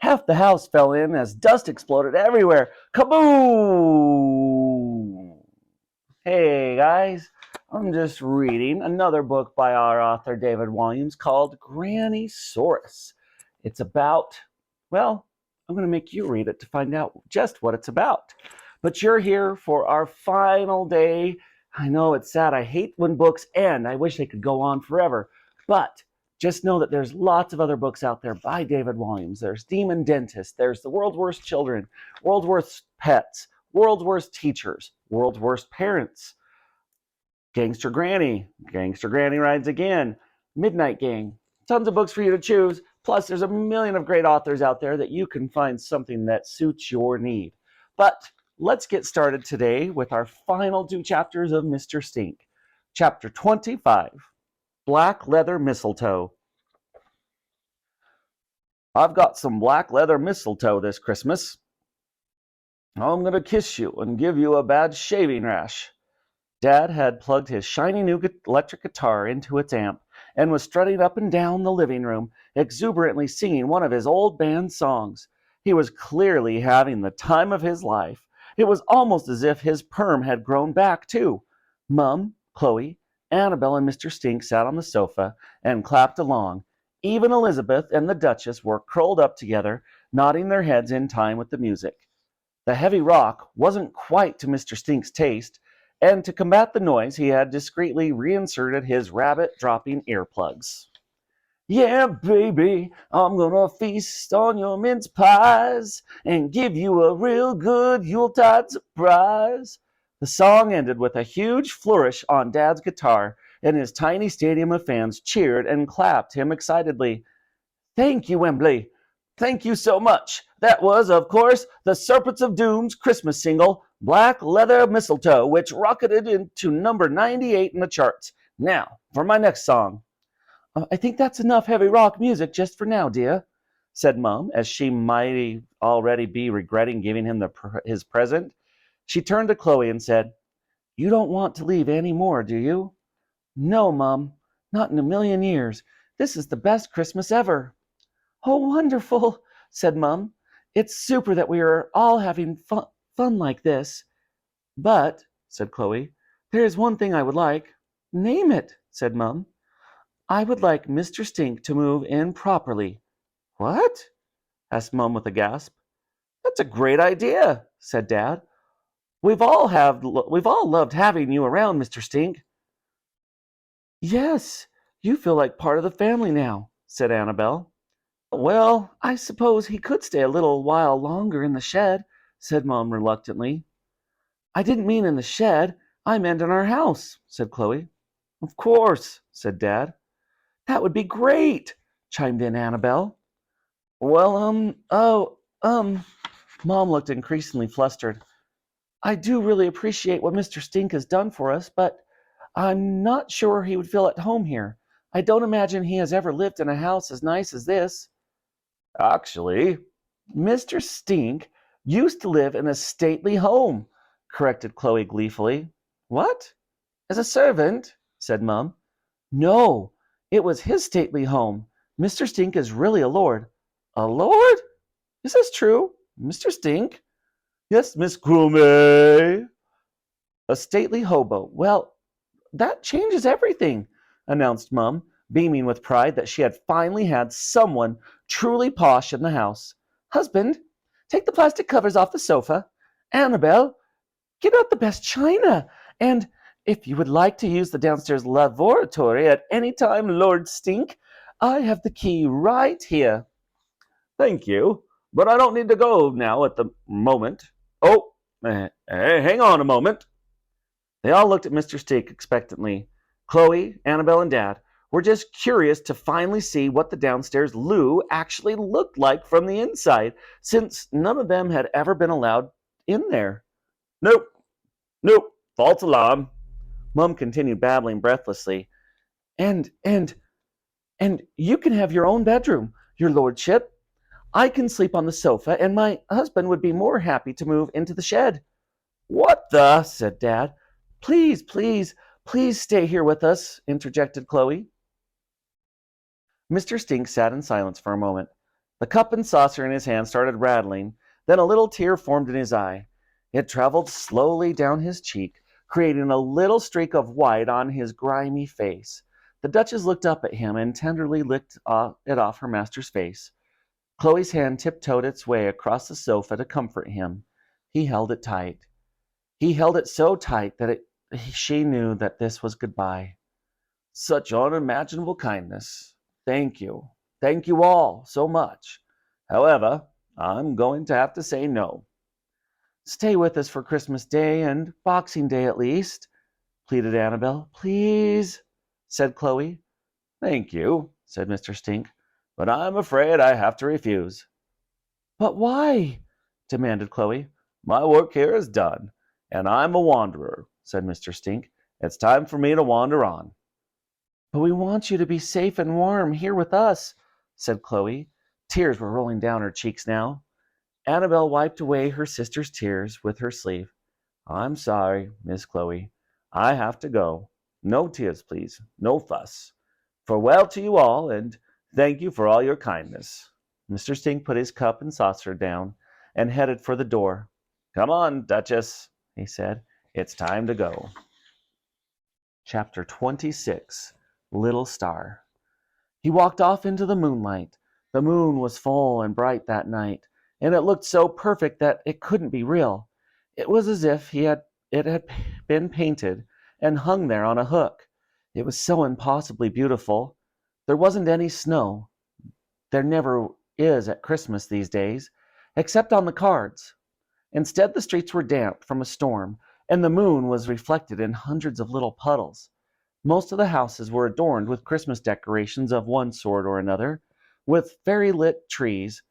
Half the house fell in as dust exploded everywhere. Kaboom! Hey guys, I'm just reading another book by our author David Walliams called Granny Saurus. It's about, well, I'm going to make you read it to find out just what it's about. But you're here for our final day. I know it's sad. I hate when books end. I wish they could go on forever. But just know that there's lots of other books out there by David Walliams. There's Demon Dentist. There's The World's Worst Children, World's Worst Pets, World's Worst Teachers, World's Worst Parents, Gangster Granny Rides Again, Midnight Gang. Tons of books for you to choose. Plus, there's a million of great authors out there that you can find something that suits your need. But let's get started today with our final two chapters of Mr. Stink. Chapter 25, Black Leather Mistletoe. I've got some black leather mistletoe this Christmas. I'm going to kiss you and give you a bad shaving rash. Dad had plugged his shiny new electric guitar into its amp and was strutting up and down the living room, exuberantly singing one of his old band songs. He was clearly having the time of his life. It was almost as if his perm had grown back, too. Mum, Chloe, Annabelle, and Mr. Stink sat on the sofa and clapped along. Even Elizabeth and the Duchess were curled up together, nodding their heads in time with the music. The heavy rock wasn't quite to Mr. Stink's taste, and to combat the noise, he had discreetly reinserted his rabbit-dropping earplugs. Yeah, baby, I'm gonna feast on your mince pies and give you a real good Yuletide surprise. The song ended with a huge flourish on Dad's guitar, and his tiny stadium of fans cheered and clapped him excitedly. Thank you, Wembley. Thank you so much. That was, of course, the Serpents of Doom's Christmas single, Black Leather Mistletoe, which rocketed into number 98 in the charts. Now, for my next song. I think that's enough heavy rock music just for now, dear, said Mum, as she might already be regretting giving him his present. She turned to Chloe and said, You don't want to leave any more, do you? No, Mum, not in a million years. This is the best Christmas ever. Oh, wonderful, said Mum. It's super that we are all having fun like this. But, said Chloe, there is one thing I would like. Name it, said Mum. I would like Mr. Stink to move in properly. What? Asked Mum with a gasp. That's a great idea, said Dad. We've all loved having you around, Mr. Stink. Yes, you feel like part of the family now, said Annabelle. Well, I suppose he could stay a little while longer in the shed, said Mom reluctantly. I didn't mean in the shed, I meant in our house, said Chloe. Of course, said Dad. That would be great, chimed in Annabelle. Well, Mom looked increasingly flustered. I do really appreciate what Mr. Stink has done for us, but I'm not sure he would feel at home here. I don't imagine he has ever lived in a house as nice as this. Actually, Mr. Stink used to live in a stately home, corrected Chloe gleefully. What? As a servant? Said Mum. No, it was his stately home. Mr. Stink is really a lord. A lord? Is this true? Mr. Stink? Yes, Miss Crumey. A stately hobo. Well, that changes everything, announced Mum, beaming with pride that she had finally had someone truly posh in the house. Husband, take the plastic covers off the sofa. Annabelle, get out the best china. And if you would like to use the downstairs lavatory at any time, Lord Stink, I have the key right here. Thank you, but I don't need to go now at the moment. Oh, hang on a moment. They all looked at Mr. Stink expectantly. Chloe, Annabelle, and Dad were just curious to finally see what the downstairs loo actually looked like from the inside, since none of them had ever been allowed in there. Nope, false alarm. Mum continued babbling breathlessly. And you can have your own bedroom, your lordship. I can sleep on the sofa, and my husband would be more happy to move into the shed. What the? Said Dad. Please stay here with us, interjected Chloe. Mr. Stink sat in silence for a moment. The cup and saucer in his hand started rattling. Then a little tear formed in his eye. It traveled slowly down his cheek, creating a little streak of white on his grimy face. The Duchess looked up at him and tenderly licked it off her master's face. Chloe's hand tiptoed its way across the sofa to comfort him. He held it tight. He held it so tight that she knew that this was goodbye. Such unimaginable kindness. Thank you. Thank you all so much. However, I'm going to have to say no. Stay with us for Christmas Day and Boxing Day at least, pleaded Annabel. Please, said Chloe. Thank you, said Mr. Stink, but I'm afraid I have to refuse. But why? Demanded Chloe. My work here is done, and I'm a wanderer, said Mr. Stink. It's time for me to wander on. But we want you to be safe and warm here with us, said Chloe. Tears were rolling down her cheeks now. Annabel wiped away her sister's tears with her sleeve. I'm sorry, Miss Chloe. I have to go. No tears, please. No fuss. Farewell to you all, and thank you for all your kindness. Mr. Stink put his cup and saucer down and headed for the door. Come on, Duchess, he said. It's time to go. Chapter 26. Little Star. He walked off into the moonlight. The moon was full and bright that night, and it looked so perfect that it couldn't be real. It was as if it had been painted and hung there on a hook. It was so impossibly beautiful. There wasn't any snow. There never is at Christmas these days, except on the cards. Instead, the streets were damp from a storm, and the moon was reflected in hundreds of little puddles. Most of the houses were adorned with Christmas decorations of one sort or another, with fairy-lit trees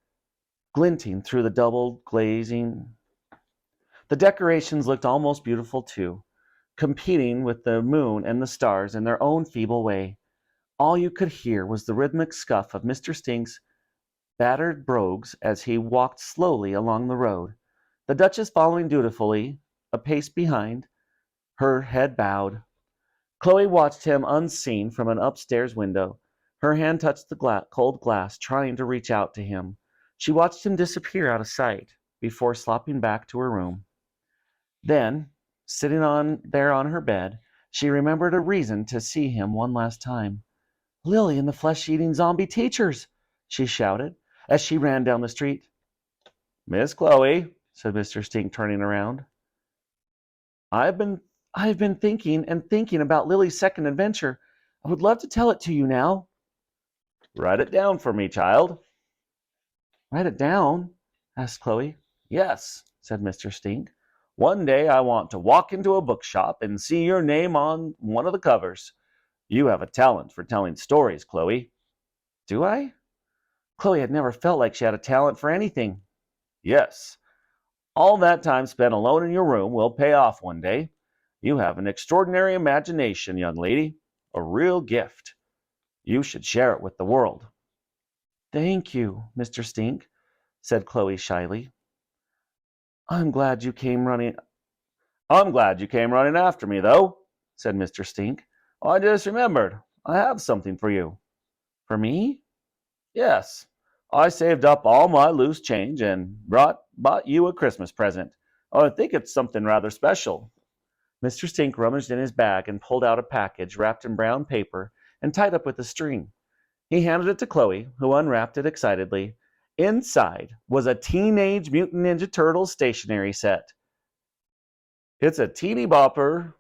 glinting through the double glazing. The decorations looked almost beautiful too, competing with the moon and the stars in their own feeble way. All you could hear was the rhythmic scuff of Mr. Stink's battered brogues as he walked slowly along the road, the Duchess following dutifully, a pace behind, her head bowed. Chloe watched him unseen from an upstairs window. Her hand touched the cold glass, trying to reach out to him. She watched him disappear out of sight before slopping back to her room. Then, sitting there on her bed, she remembered a reason to see him one last time. Lily and the flesh-eating zombie teachers, she shouted as she ran down the street. Miss Chloe, said Mr. Stink, turning around. I've been thinking and thinking about Lily's second adventure. I would love to tell it to you now. Write it down for me, child. Write it down? Asked Chloe. Yes, said Mr. Stink. One day I want to walk into a bookshop and see your name on one of the covers. You have a talent for telling stories, Chloe. Do I? Chloe had never felt like she had a talent for anything. Yes. All that time spent alone in your room will pay off one day. You have an extraordinary imagination, young lady. A real gift. You should share it with the world. Thank you, Mr. Stink, said Chloe shyly. I'm glad you came running after me, though, said Mr. Stink. I just remembered. I have something for you. For me? Yes. I saved up all my loose change and bought you a Christmas present. I think it's something rather special. Mr. Stink rummaged in his bag and pulled out a package wrapped in brown paper and tied up with a string. He handed it to Chloe, who unwrapped it excitedly. Inside was a Teenage Mutant Ninja Turtles stationery set. It's a teeny bopper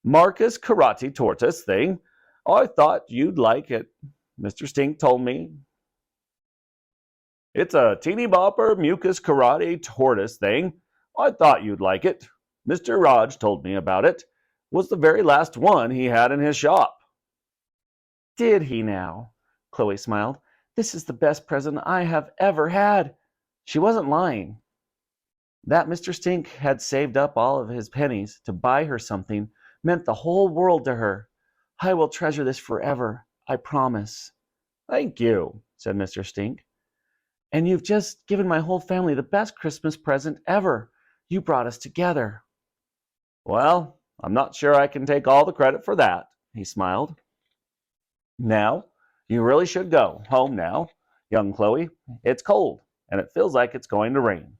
Marcus Karate Tortoise thing. I thought you'd like it, Mr. Stink told me. It's a teeny bopper mucus karate tortoise thing. I thought you'd like it. Mr. Raj told me about it. Was the very last one he had in his shop. Did he now? Chloe smiled. This is the best present I have ever had. She wasn't lying. That Mr. Stink had saved up all of his pennies to buy her something meant the whole world to her. I will treasure this forever, I promise. Thank you, said Mr. Stink. And you've just given my whole family the best Christmas present ever. You brought us together. Well, I'm not sure I can take all the credit for that, he smiled. Now, you really should go home now. young Chloe. It's cold, and it feels like it's going to rain.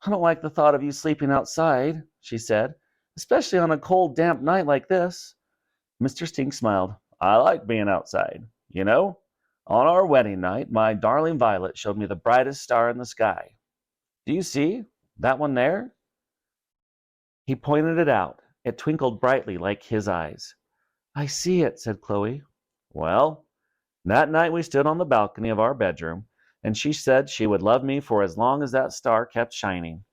I don't like the thought of you sleeping outside, she said, especially on a cold, damp night like this. Mr. Stink smiled. I like being outside. You know, on our wedding night, my darling Violet showed me the brightest star in the sky. Do you see that one there? He pointed it out. It twinkled brightly like his eyes. I see it, said Chloe. Well, that night we stood on the balcony of our bedroom, and she said she would love me for as long as that star kept shining.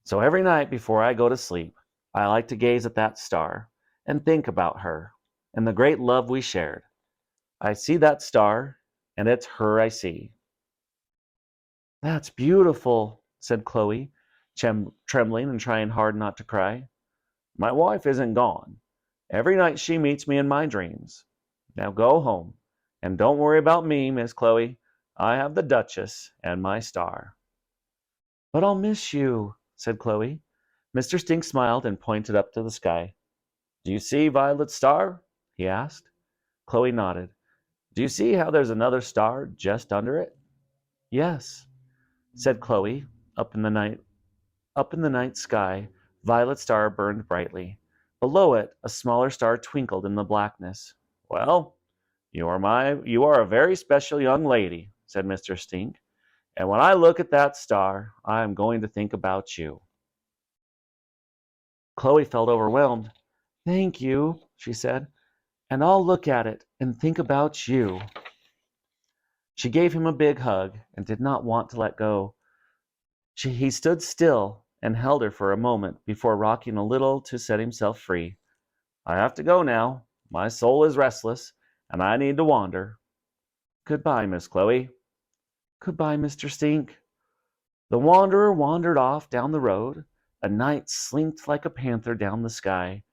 So every night before I go to sleep, I like to gaze at that star and think about her and the great love we shared. I see that star, and it's her I see. That's beautiful, said Chloe, trembling and trying hard not to cry. My wife isn't gone. Every night she meets me in my dreams. Now go home, and don't worry about me, Miss Chloe. I have the Duchess and my star. But I'll miss you, said Chloe. Mr. Stink smiled and pointed up to the sky. Do you see Violet's star? He asked. Chloe nodded. Do you see how there's another star just under it? Yes, said Chloe. Up in the night sky, Violet's star burned brightly. Below it, a smaller star twinkled in the blackness. Well, you are a very special young lady, said Mr. Stink. And when I look at that star, I am going to think about you. Chloe felt overwhelmed. Thank you, she said, and I'll look at it and think about you. She gave him a big hug and did not want to let go. He stood still and held her for a moment before rocking a little to set himself free. I have to go now. My soul is restless, and I need to wander. Goodbye, Miss Chloe. Goodbye, Mr. Stink. The wanderer wandered off down the road. A night slinked like a panther down the sky.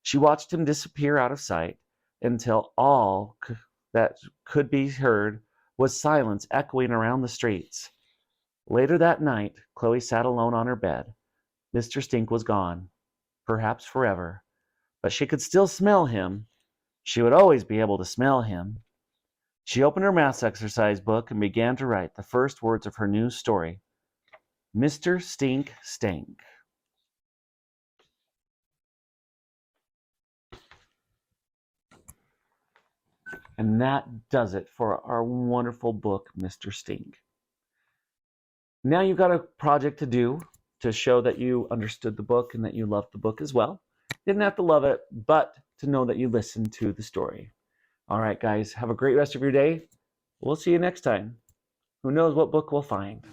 She watched him disappear out of sight until all that could be heard was silence echoing around the streets. Later that night, Chloe sat alone on her bed. Mr. Stink was gone, perhaps forever, but she could still smell him. She would always be able to smell him. She opened her maths exercise book and began to write the first words of her new story. Mr. Stink stank. And that does it for our wonderful book, Mr. Stink. Now you've got a project to do to show that you understood the book and that you loved the book as well. Didn't have to love it, but to know that you listened to the story. All right, guys, have a great rest of your day. We'll see you next time. Who knows what book we'll find.